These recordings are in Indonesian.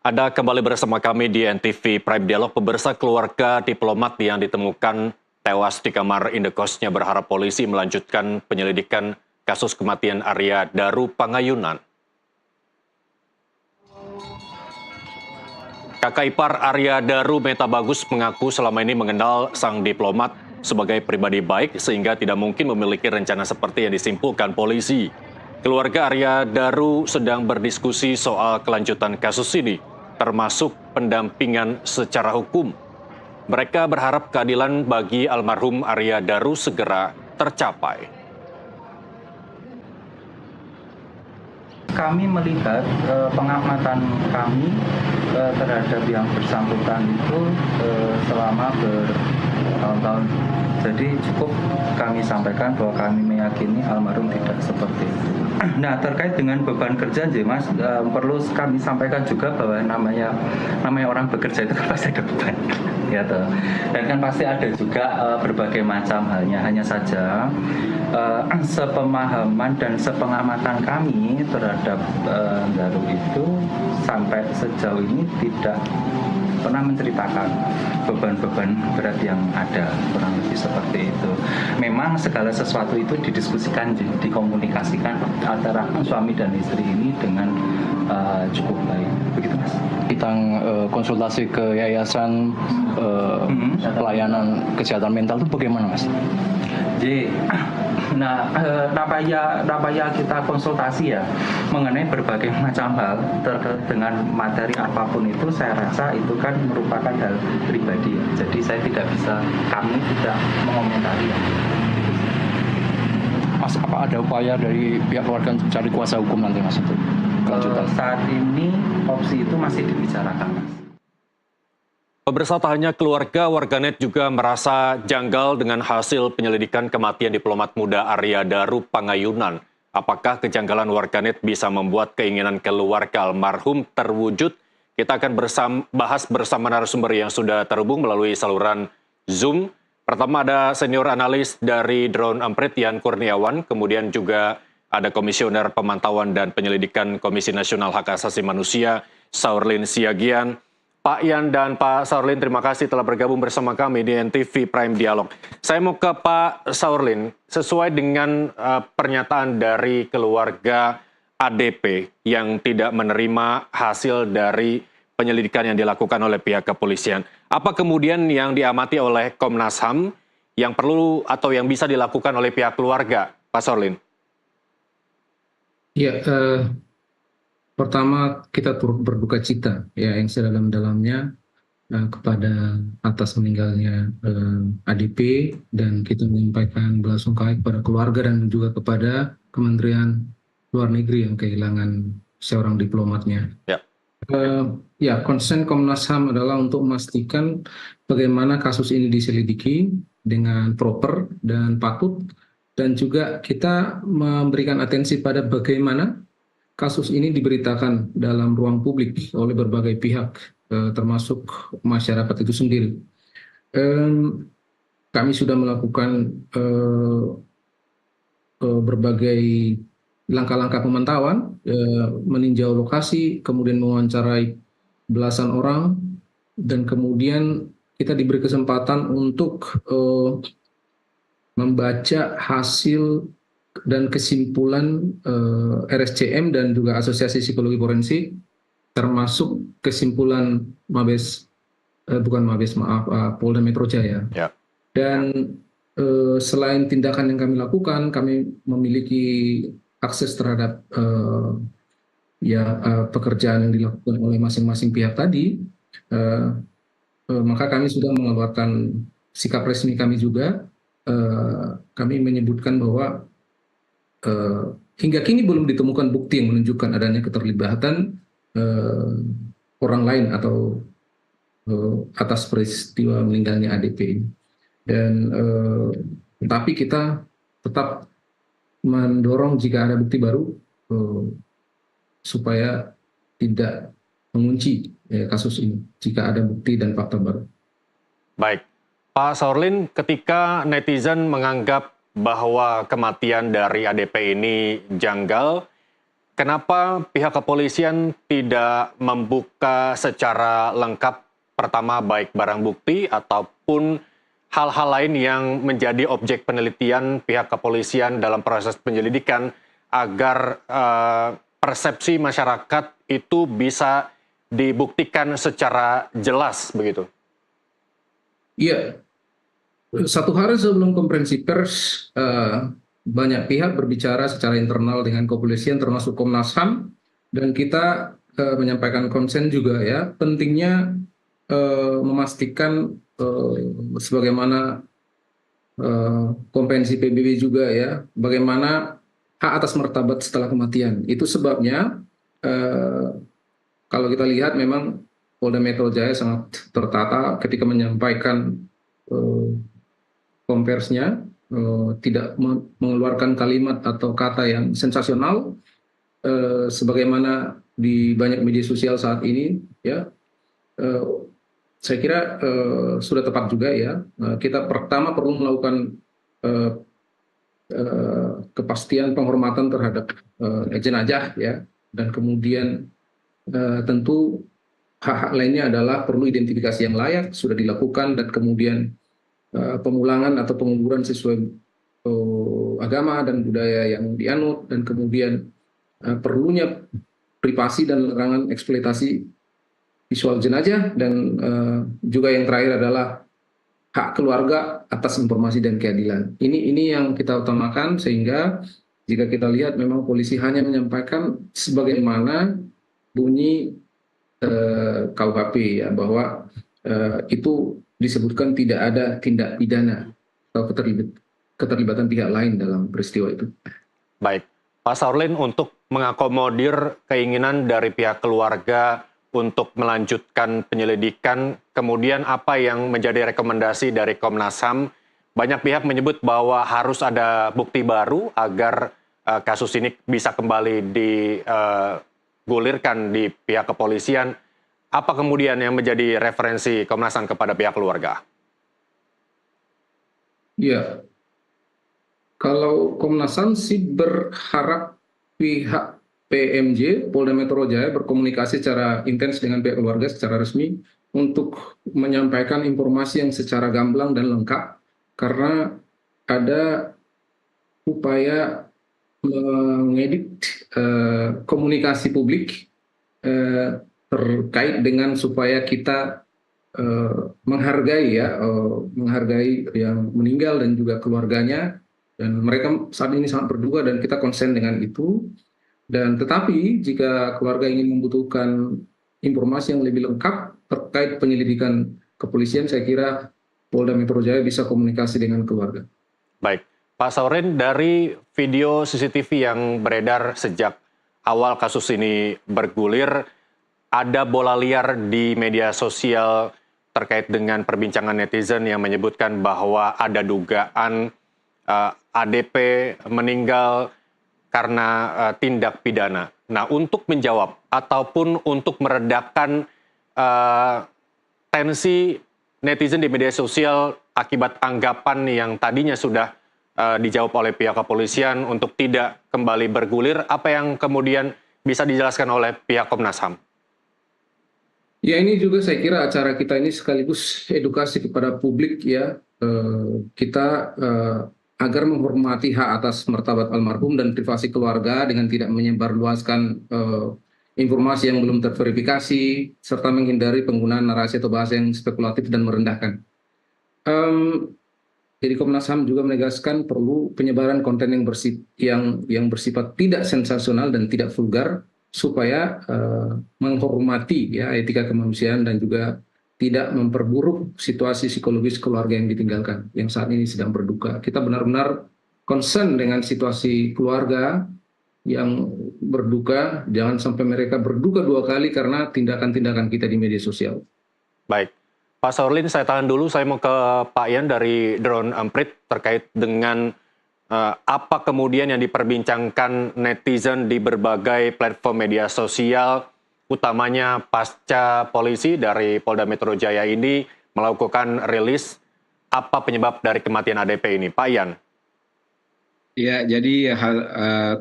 Ada kembali bersama kami di NTV Prime Dialog. Pemirsa, keluarga diplomat yang ditemukan tewas di kamar indekosnya berharap polisi melanjutkan penyelidikan kasus kematian Arya Daru Pangayunan. Kakak ipar Arya Daru, Meta Bagus, mengaku selama ini mengenal sang diplomat sebagai pribadi baik sehingga tidak mungkin memiliki rencana seperti yang disimpulkan polisi. Keluarga Arya Daru sedang berdiskusi soal kelanjutan kasus ini, termasuk pendampingan secara hukum. Mereka berharap keadilan bagi almarhum Arya Daru segera tercapai. Kami melihat pengamatan kami terhadap yang bersangkutan itu selama bertahun-tahun. Jadi cukup kami sampaikan bahwa kami meyakini almarhum tidak seperti itu. Nah, terkait dengan beban kerja, Mas, perlu kami sampaikan juga bahwa namanya orang bekerja itu kan pasti ada beban, gitu. Dan kan pasti ada juga berbagai macam halnya. Hanya saja sepemahaman dan sepengamatan kami terhadap Daru itu sampai sejauh ini tidak pernah menceritakan beban-beban berat yang ada, kurang lebih seperti itu. Memang segala sesuatu itu didiskusikan, dikomunikasikan antara suami dan istri ini dengan cukup baik. Begitu, Mas. Tentang konsultasi ke yayasan pelayanan kesehatan mental itu bagaimana, Mas? Jadi, nah, napaya kita konsultasi ya mengenai berbagai macam hal terkait dengan materi apapun itu, saya rasa itu kan merupakan hal pribadi ya. Jadi kami tidak mengomentari ya. Mas, apa ada upaya dari pihak keluarga untuk cari kuasa hukum nanti, Mas, untuk kelanjutan? Saat ini opsi itu masih dibicarakan, Mas. Pemirsa, tak hanya keluarga, warganet juga merasa janggal dengan hasil penyelidikan kematian diplomat muda Arya Daru Pangayunan. Apakah kejanggalan warganet bisa membuat keinginan keluarga almarhum terwujud? Kita akan bahas bersama narasumber yang sudah terhubung melalui saluran Zoom. Pertama ada senior analis dari Drone Amprit, Yan Kurniawan, kemudian juga ada Komisioner Pemantauan dan Penyelidikan Komisi Nasional Hak Asasi Manusia, Saurlin Siagian. Pak Yan dan Pak Saurlin, terima kasih telah bergabung bersama kami di NTV Prime Dialog. Saya mau ke Pak Saurlin, sesuai dengan pernyataan dari keluarga ADP yang tidak menerima hasil dari penyelidikan yang dilakukan oleh pihak kepolisian. Apa kemudian yang diamati oleh Komnas HAM yang perlu atau yang bisa dilakukan oleh pihak keluarga, Pak Saurlin? Ya, pertama kita turut berduka cita ya yang sedalam-dalamnya kepada atas meninggalnya ADP, dan kita menyampaikan belasungkawa kepada keluarga dan juga kepada Kementerian Luar Negeri yang kehilangan seorang diplomatnya. Ya. Ya, concern Komnas HAM adalah untuk memastikan bagaimana kasus ini diselidiki dengan proper dan patut, dan juga kita memberikan atensi pada bagaimana kasus ini diberitakan dalam ruang publik oleh berbagai pihak, termasuk masyarakat itu sendiri. Kami sudah melakukan berbagai langkah-langkah pemantauan, meninjau lokasi, kemudian mewawancarai belasan orang, dan kemudian kita diberi kesempatan untuk membaca hasil dan kesimpulan RSCM dan juga Asosiasi Psikologi Forensik, termasuk kesimpulan Polda Metro Jaya. Ya. Dan selain tindakan yang kami lakukan, kami memiliki akses terhadap pekerjaan yang dilakukan oleh masing-masing pihak tadi, maka kami sudah mengeluarkan sikap resmi kami juga. Kami menyebutkan bahwa hingga kini belum ditemukan bukti yang menunjukkan adanya keterlibatan orang lain atau atas peristiwa meninggalnya ADP. Dan tetapi kita tetap mendorong jika ada bukti baru supaya tidak mengunci kasus ini jika ada bukti dan fakta baru. Baik, Pak Saurlin, ketika netizen menganggap bahwa kematian dari ADP ini janggal, kenapa pihak kepolisian tidak membuka secara lengkap pertama baik barang bukti ataupun hal-hal lain yang menjadi objek penelitian pihak kepolisian dalam proses penyelidikan agar persepsi masyarakat itu bisa dibuktikan secara jelas begitu? Iya, satu hari sebelum konferensi pers, banyak pihak berbicara secara internal dengan kepolisian termasuk Komnas HAM, dan kita menyampaikan konsen juga ya, pentingnya memastikan sebagaimana konvensi PBB juga ya, bagaimana hak atas martabat setelah kematian. Itu sebabnya kalau kita lihat memang Polda Metro Jaya sangat tertata ketika menyampaikan konversinya, tidak mengeluarkan kalimat atau kata yang sensasional, sebagaimana di banyak media sosial saat ini ya. Saya kira sudah tepat juga ya. Kita pertama perlu melakukan kepastian penghormatan terhadap jenazah ya, dan kemudian tentu hak-hak lainnya adalah perlu identifikasi yang layak sudah dilakukan, dan kemudian pemulangan atau penguburan sesuai agama dan budaya yang dianut, dan kemudian perlunya privasi dan larangan eksploitasi visual jenazah, dan juga yang terakhir adalah hak keluarga atas informasi dan keadilan. Ini yang kita utamakan, sehingga jika kita lihat memang polisi hanya menyampaikan sebagaimana bunyi KUHP ya, bahwa itu disebutkan tidak ada tindak pidana atau keterlibatan pihak lain dalam peristiwa itu. Baik, Pak Saurlin, untuk mengakomodir keinginan dari pihak keluarga untuk melanjutkan penyelidikan, kemudian apa yang menjadi rekomendasi dari Komnas HAM? Banyak pihak menyebut bahwa harus ada bukti baru agar kasus ini bisa kembali digulirkan di pihak kepolisian. Apa kemudian yang menjadi referensi Komnas HAM kepada pihak keluarga? Ya, kalau Komnas HAM sih berharap pihak PMJ, Polda Metro Jaya, berkomunikasi secara intens dengan pihak keluarga secara resmi untuk menyampaikan informasi yang secara gamblang dan lengkap, karena ada upaya mengedit komunikasi publik terkait dengan supaya kita menghargai yang meninggal dan juga keluarganya, dan mereka saat ini sangat berduka dan kita konsen dengan itu. Dan tetapi jika keluarga ingin membutuhkan informasi yang lebih lengkap terkait penyelidikan kepolisian, saya kira Polda Metro Jaya bisa komunikasi dengan keluarga. Baik, Pak Saurlin, dari video CCTV yang beredar sejak awal kasus ini bergulir, ada bola liar di media sosial terkait dengan perbincangan netizen yang menyebutkan bahwa ada dugaan ADP meninggal karena tindak pidana. Nah, untuk menjawab ataupun untuk meredakan tensi netizen di media sosial akibat anggapan yang tadinya sudah dijawab oleh pihak kepolisian untuk tidak kembali bergulir, apa yang kemudian bisa dijelaskan oleh pihak Komnas HAM? Ya, ini juga saya kira acara kita ini sekaligus edukasi kepada publik ya, kita agar menghormati hak atas martabat almarhum dan privasi keluarga dengan tidak menyebarluaskan informasi yang belum terverifikasi, serta menghindari penggunaan narasi atau bahasa yang spekulatif dan merendahkan. Jadi Komnas HAM juga menegaskan perlu penyebaran konten yang bersifat tidak sensasional dan tidak vulgar, supaya menghormati ya etika kemanusiaan dan juga tidak memperburuk situasi psikologis keluarga yang ditinggalkan, yang saat ini sedang berduka. Kita benar-benar concern dengan situasi keluarga yang berduka, jangan sampai mereka berduka dua kali karena tindakan-tindakan kita di media sosial. Baik, Pak Saurlin, saya tahan dulu, saya mau ke Pak Ian dari Drone Emprit terkait dengan apa kemudian yang diperbincangkan netizen di berbagai platform media sosial, utamanya pasca polisi dari Polda Metro Jaya ini melakukan rilis apa penyebab dari kematian ADP ini, Pak Ian? Ya, jadi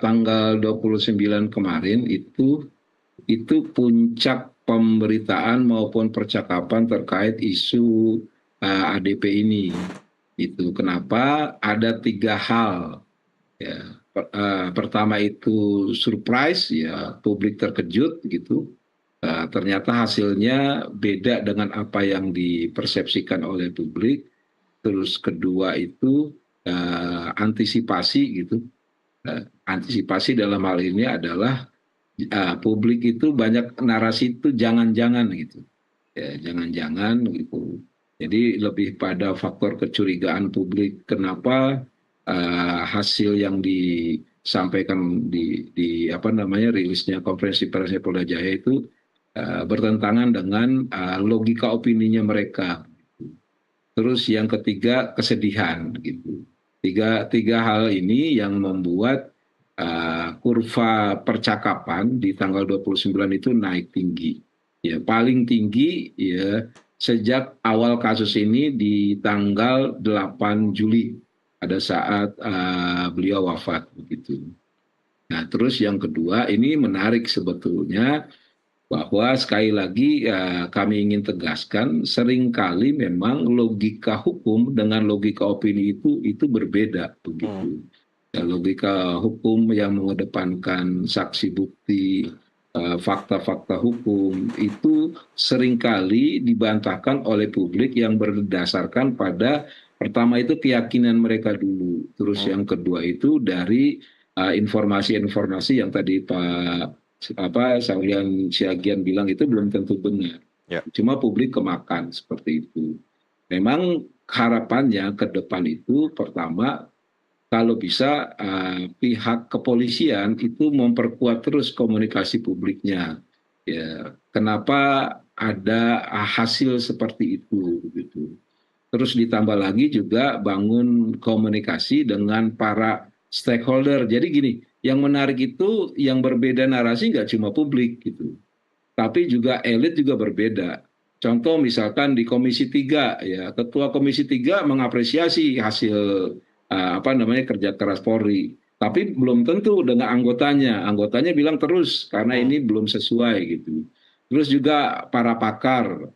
tanggal 29 kemarin itu puncak pemberitaan maupun percakapan terkait isu ADP ini. Itu kenapa ada 3 hal. Ya. Pertama itu surprise, ya publik terkejut gitu. Ternyata hasilnya beda dengan apa yang dipersepsikan oleh publik. Terus kedua itu antisipasi gitu. Antisipasi dalam hal ini adalah publik itu banyak narasi itu jangan-jangan gitu. Ya, jangan-jangan gitu. Jadi lebih pada faktor kecurigaan publik. Kenapa hasil yang disampaikan di apa namanya rilisnya konferensi persnya Polda Jaya itu bertentangan dengan logika opininya mereka. Terus yang ketiga kesedihan gitu. Tiga hal ini yang membuat kurva percakapan di tanggal 29 itu naik tinggi. Ya, paling tinggi ya sejak awal kasus ini di tanggal 8 Juli pada saat beliau wafat begitu. Nah, terus yang kedua ini menarik sebetulnya bahwa sekali lagi kami ingin tegaskan seringkali memang logika hukum dengan logika opini itu berbeda begitu. Ya, logika hukum yang mengedepankan saksi bukti, fakta-fakta hukum itu seringkali dibantahkan oleh publik yang berdasarkan pada pertama itu keyakinan mereka dulu, terus yang kedua itu dari informasi-informasi yang tadi Pak Saulian Siagian bilang itu belum tentu benar. Ya. Cuma publik kemakan seperti itu. Memang harapannya ke depan itu pertama kalau bisa pihak kepolisian itu memperkuat terus komunikasi publiknya. Ya, kenapa ada hasil seperti itu gitu. Terus ditambah lagi juga bangun komunikasi dengan para stakeholder. Jadi gini, yang menarik itu yang berbeda narasi nggak cuma publik gitu, tapi juga elit juga berbeda. Contoh misalkan di Komisi 3 ya, Ketua Komisi 3 mengapresiasi hasil apa namanya kerja keras Polri, tapi belum tentu dengan anggotanya. Anggotanya bilang terus karena ini belum sesuai gitu. Terus juga para pakar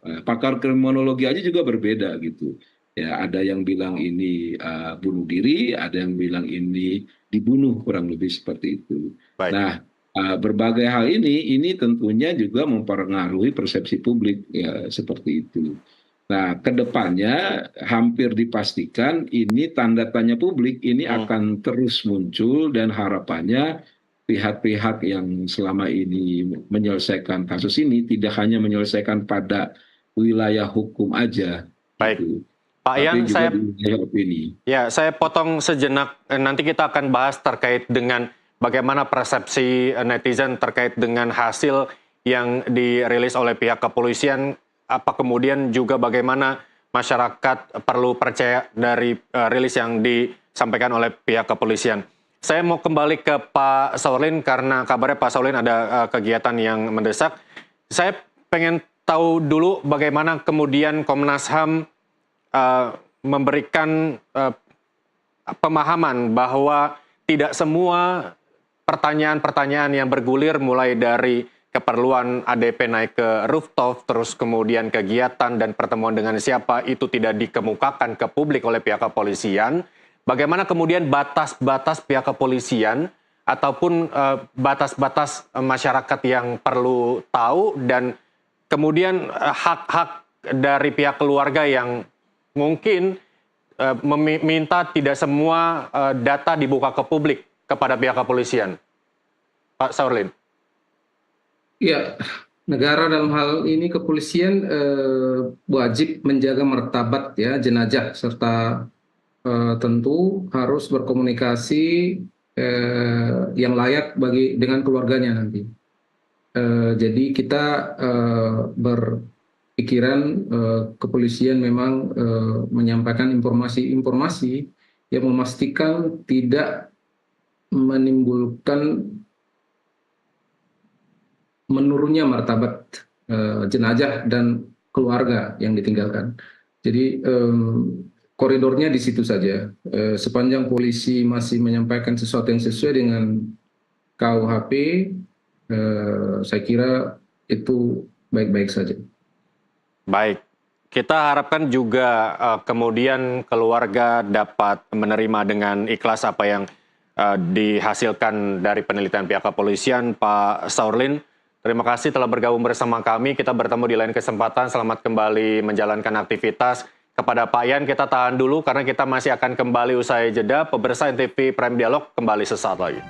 kriminologi aja juga berbeda gitu. Ya, ada yang bilang ini bunuh diri, ada yang bilang ini dibunuh, kurang lebih seperti itu. Baik. Nah, berbagai hal ini tentunya juga mempengaruhi persepsi publik ya seperti itu. Nah, kedepannya hampir dipastikan ini tanda tanya publik ini akan terus muncul dan harapannya pihak-pihak yang selama ini menyelesaikan kasus ini tidak hanya menyelesaikan pada wilayah hukum aja. Baik. Gitu. Pak Ian, saya potong sejenak. Nanti kita akan bahas terkait dengan bagaimana persepsi netizen terkait dengan hasil yang dirilis oleh pihak kepolisian. Apa kemudian juga bagaimana masyarakat perlu percaya dari rilis yang disampaikan oleh pihak kepolisian. Saya mau kembali ke Pak Saurlin karena kabarnya Pak Saurlin ada kegiatan yang mendesak. Saya pengen tahu dulu bagaimana kemudian Komnas HAM memberikan pemahaman bahwa tidak semua pertanyaan-pertanyaan yang bergulir mulai dari keperluan ADP naik ke rooftop, terus kemudian kegiatan dan pertemuan dengan siapa itu tidak dikemukakan ke publik oleh pihak kepolisian. Bagaimana kemudian batas-batas pihak kepolisian ataupun batas-batas masyarakat yang perlu tahu dan kemudian hak-hak dari pihak keluarga yang mungkin meminta tidak semua data dibuka ke publik kepada pihak kepolisian. Pak Saurlin. Ya, negara dalam hal ini kepolisian wajib menjaga martabat ya jenazah serta tentu harus berkomunikasi yang layak dengan keluarganya nanti. Jadi kita berpikiran kepolisian memang menyampaikan informasi-informasi yang memastikan tidak menimbulkan menurunnya martabat jenazah dan keluarga yang ditinggalkan. Jadi koridornya di situ saja. Sepanjang polisi masih menyampaikan sesuatu yang sesuai dengan KUHP, saya kira itu baik-baik saja. Baik, kita harapkan juga kemudian keluarga dapat menerima dengan ikhlas apa yang dihasilkan dari penelitian pihak kepolisian. Pak Saurlin, terima kasih telah bergabung bersama kami. Kita bertemu di lain kesempatan. Selamat kembali menjalankan aktivitas. Kepada Pak Yan, kita tahan dulu karena kita masih akan kembali usai jeda. Pemirsa NTV Prime Dialog kembali sesaat lagi.